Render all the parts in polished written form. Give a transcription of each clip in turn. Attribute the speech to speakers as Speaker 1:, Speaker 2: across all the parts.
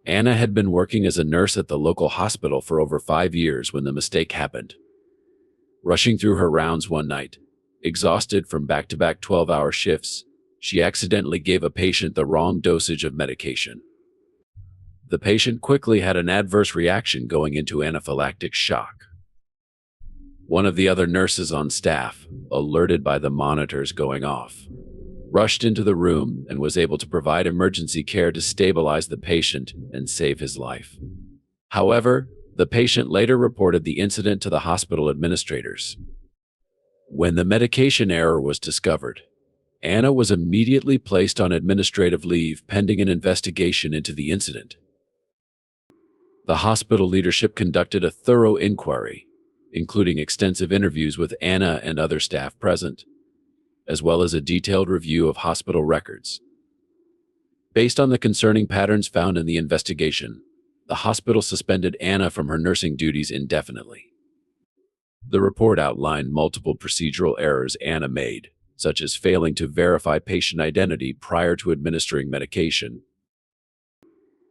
Speaker 1: Anna had been working as a nurse at the local hospital for over 5 years when the mistake happened. Rushing through her rounds one night, exhausted from back-to-back 12-hour shifts, she accidentally gave a patient the wrong dosage of medication. The patient quickly had an adverse reaction, going into anaphylactic shock. One of the other nurses on staff, alerted by the monitors going off, rushed into the room and was able to provide emergency care to stabilize the patient and save his life. However, the patient later reported the incident to the hospital administrators. When the medication error was discovered, Anna was immediately placed on administrative leave pending an investigation into the incident. The hospital leadership conducted a thorough inquiry, including extensive interviews with Anna and other staff present, as well as a detailed review of hospital records. Based on the concerning patterns found in the investigation, the hospital suspended Anna from her nursing duties indefinitely. The report outlined multiple procedural errors Anna made, such as failing to verify patient identity prior to administering medication.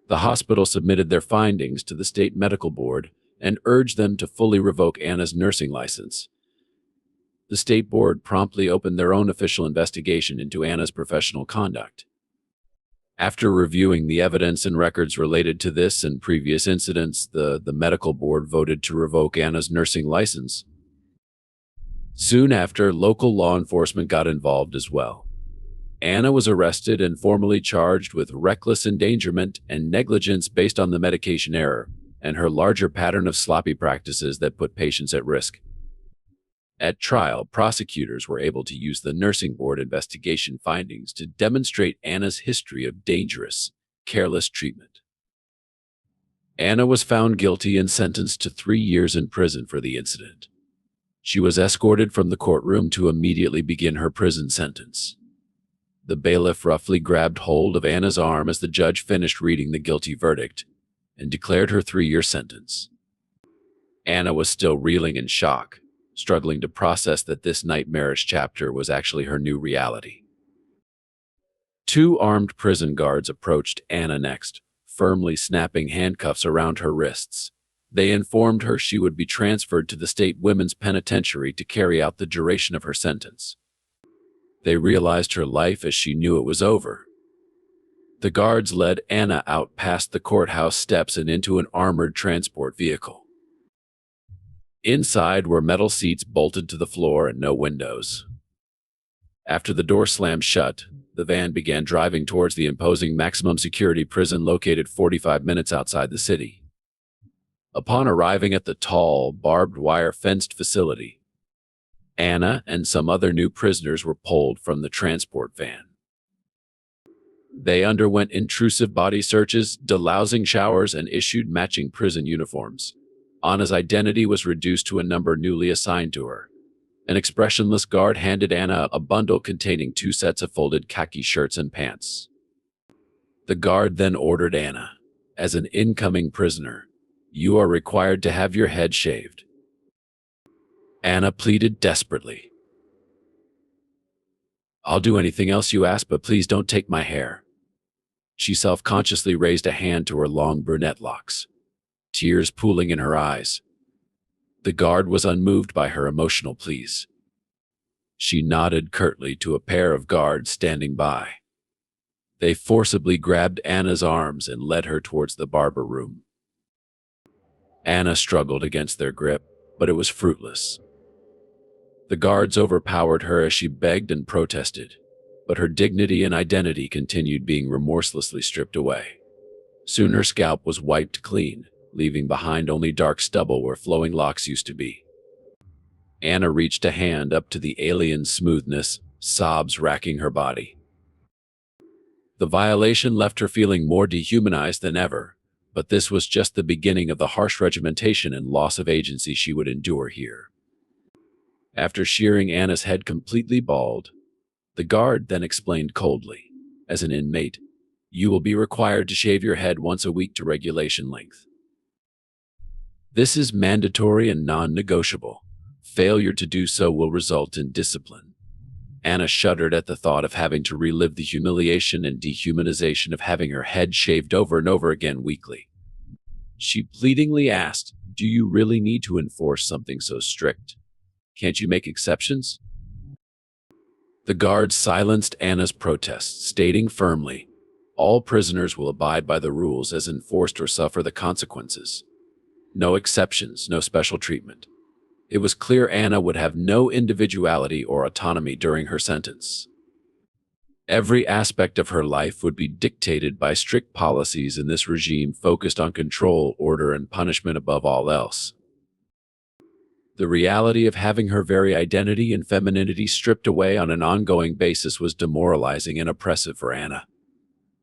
Speaker 1: The hospital submitted their findings to the state medical board and urged them to fully revoke Anna's nursing license. The state board promptly opened their own official investigation into Anna's professional conduct. After reviewing the evidence and records related to this and previous incidents, the medical board voted to revoke Anna's nursing license. Soon after, local law enforcement got involved as well. Anna was arrested and formally charged with reckless endangerment and negligence based on the medication error and her larger pattern of sloppy practices that put patients at risk. At trial, prosecutors were able to use the nursing board investigation findings to demonstrate Anna's history of dangerous, careless treatment. Anna was found guilty and sentenced to 3 years in prison for the incident. She was escorted from the courtroom to immediately begin her prison sentence. The bailiff roughly grabbed hold of Anna's arm as the judge finished reading the guilty verdict and declared her 3-year sentence. Anna was still reeling in shock, struggling to process that this nightmarish chapter was actually her new reality. 2 armed prison guards approached Anna next, firmly snapping handcuffs around her wrists. They informed her she would be transferred to the state women's penitentiary to carry out the duration of her sentence. They realized her life as she knew it was over. The guards led Anna out past the courthouse steps and into an armored transport vehicle. Inside were metal seats bolted to the floor and no windows. After the door slammed shut, the van began driving towards the imposing maximum security prison located 45 minutes outside the city. Upon arriving at the tall, barbed wire fenced facility, Anna and some other new prisoners were pulled from the transport van. They underwent intrusive body searches, delousing showers, and issued matching prison uniforms. Anna's identity was reduced to a number newly assigned to her. An expressionless guard handed Anna a bundle containing 2 sets of folded khaki shirts and pants. The guard then ordered Anna, as an incoming prisoner, "You are required to have your head shaved." Anna pleaded desperately, "I'll do anything else you ask, but please don't take my hair." She self-consciously raised a hand to her long brunette locks, tears pooling in her eyes. The guard was unmoved by her emotional pleas. She nodded curtly to a pair of guards standing by. They forcibly grabbed Anna's arms and led her towards the barber room. Anna struggled against their grip, but it was fruitless. The guards overpowered her as she begged and protested, but her dignity and identity continued being remorselessly stripped away. Soon her scalp was wiped clean, leaving behind only dark stubble where flowing locks used to be. Anna reached a hand up to the alien smoothness, sobs racking her body. The violation left her feeling more dehumanized than ever, but this was just the beginning of the harsh regimentation and loss of agency she would endure here. After shearing Anna's head completely bald, the guard then explained coldly, "As an inmate, you will be required to shave your head once a week to regulation length. This is mandatory and non-negotiable. Failure to do so will result in discipline." Anna shuddered at the thought of having to relive the humiliation and dehumanization of having her head shaved over and over again weekly. She pleadingly asked, "Do you really need to enforce something so strict? Can't you make exceptions?" The guard silenced Anna's protests, stating firmly, "All prisoners will abide by the rules as enforced or suffer the consequences. No exceptions, no special treatment." It was clear Anna would have no individuality or autonomy during her sentence. Every aspect of her life would be dictated by strict policies in this regime focused on control, order, and punishment above all else. The reality of having her very identity and femininity stripped away on an ongoing basis was demoralizing and oppressive for Anna.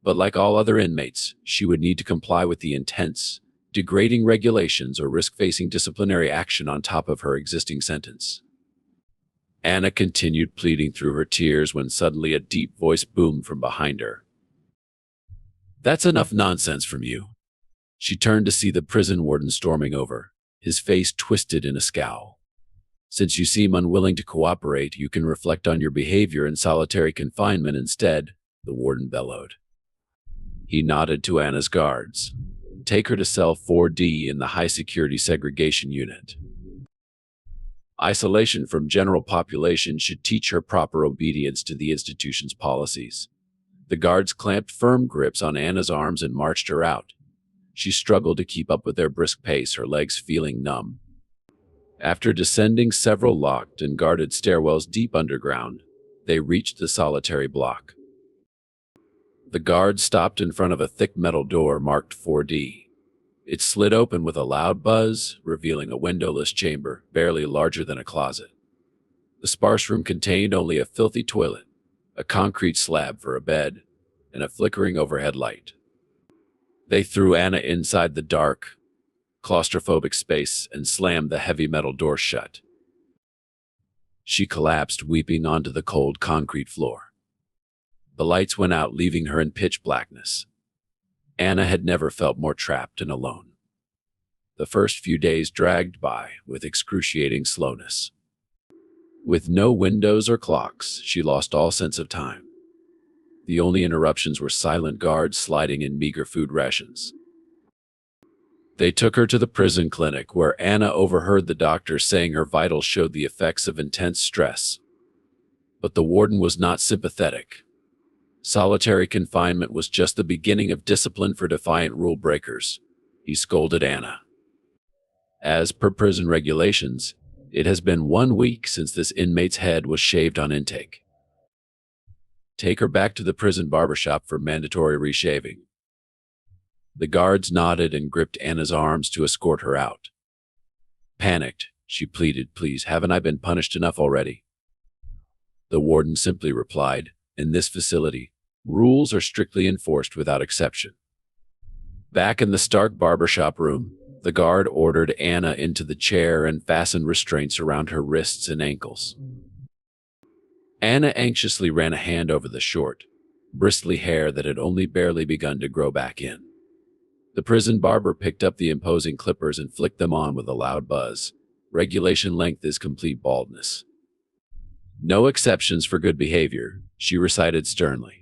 Speaker 1: But like all other inmates, she would need to comply with the intense, degrading regulations or risk facing disciplinary action on top of her existing sentence. Anna continued pleading through her tears when suddenly a deep voice boomed from behind her. "That's enough nonsense from you." She turned to see the prison warden storming over, his face twisted in a scowl. "Since you seem unwilling to cooperate, you can reflect on your behavior in solitary confinement instead," the warden bellowed. He nodded to Anna's guards. "Take her to cell 4D in the high-security segregation unit. Isolation from general population should teach her proper obedience to the institution's policies." The guards clamped firm grips on Anna's arms and marched her out. She struggled to keep up with their brisk pace, her legs feeling numb. After descending several locked and guarded stairwells deep underground, they reached the solitary block. The guard stopped in front of a thick metal door marked 4D. It slid open with a loud buzz, revealing a windowless chamber, barely larger than a closet. The sparse room contained only a filthy toilet, a concrete slab for a bed, and a flickering overhead light. They threw Anna inside the dark, claustrophobic space and slammed the heavy metal door shut. She collapsed, weeping onto the cold concrete floor. The lights went out, leaving her in pitch blackness. Anna had never felt more trapped and alone. The first few days dragged by with excruciating slowness. With no windows or clocks, she lost all sense of time. The only interruptions were silent guards sliding in meager food rations. They took her to the prison clinic, where Anna overheard the doctor saying her vitals showed the effects of intense stress. But the warden was not sympathetic. Solitary confinement was just the beginning of discipline for defiant rule breakers. He scolded Anna. "As per prison regulations, it has been 1 week since this inmate's head was shaved on intake. Take her back to the prison barbershop for mandatory reshaving." The guards nodded and gripped Anna's arms to escort her out. Panicked, she pleaded, "Please, haven't I been punished enough already?" The warden simply replied, "In this facility, rules are strictly enforced without exception." Back in the stark barbershop room, the guard ordered Anna into the chair and fastened restraints around her wrists and ankles. Anna anxiously ran a hand over the short, bristly hair that had only barely begun to grow back in. The prison barber picked up the imposing clippers and flicked them on with a loud buzz. "Regulation length is complete baldness. No exceptions for good behavior," she recited sternly.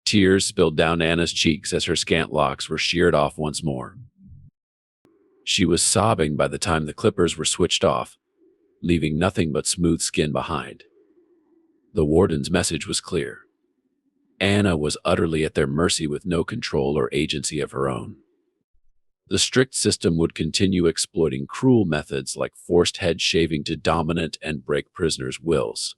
Speaker 1: Tears spilled down Anna's cheeks as her scant locks were sheared off once more. She was sobbing by the time the clippers were switched off, leaving nothing but smooth skin behind. The warden's message was clear. Anna was utterly at their mercy with no control or agency of her own. The strict system would continue exploiting cruel methods like forced head shaving to dominate and break prisoners' wills.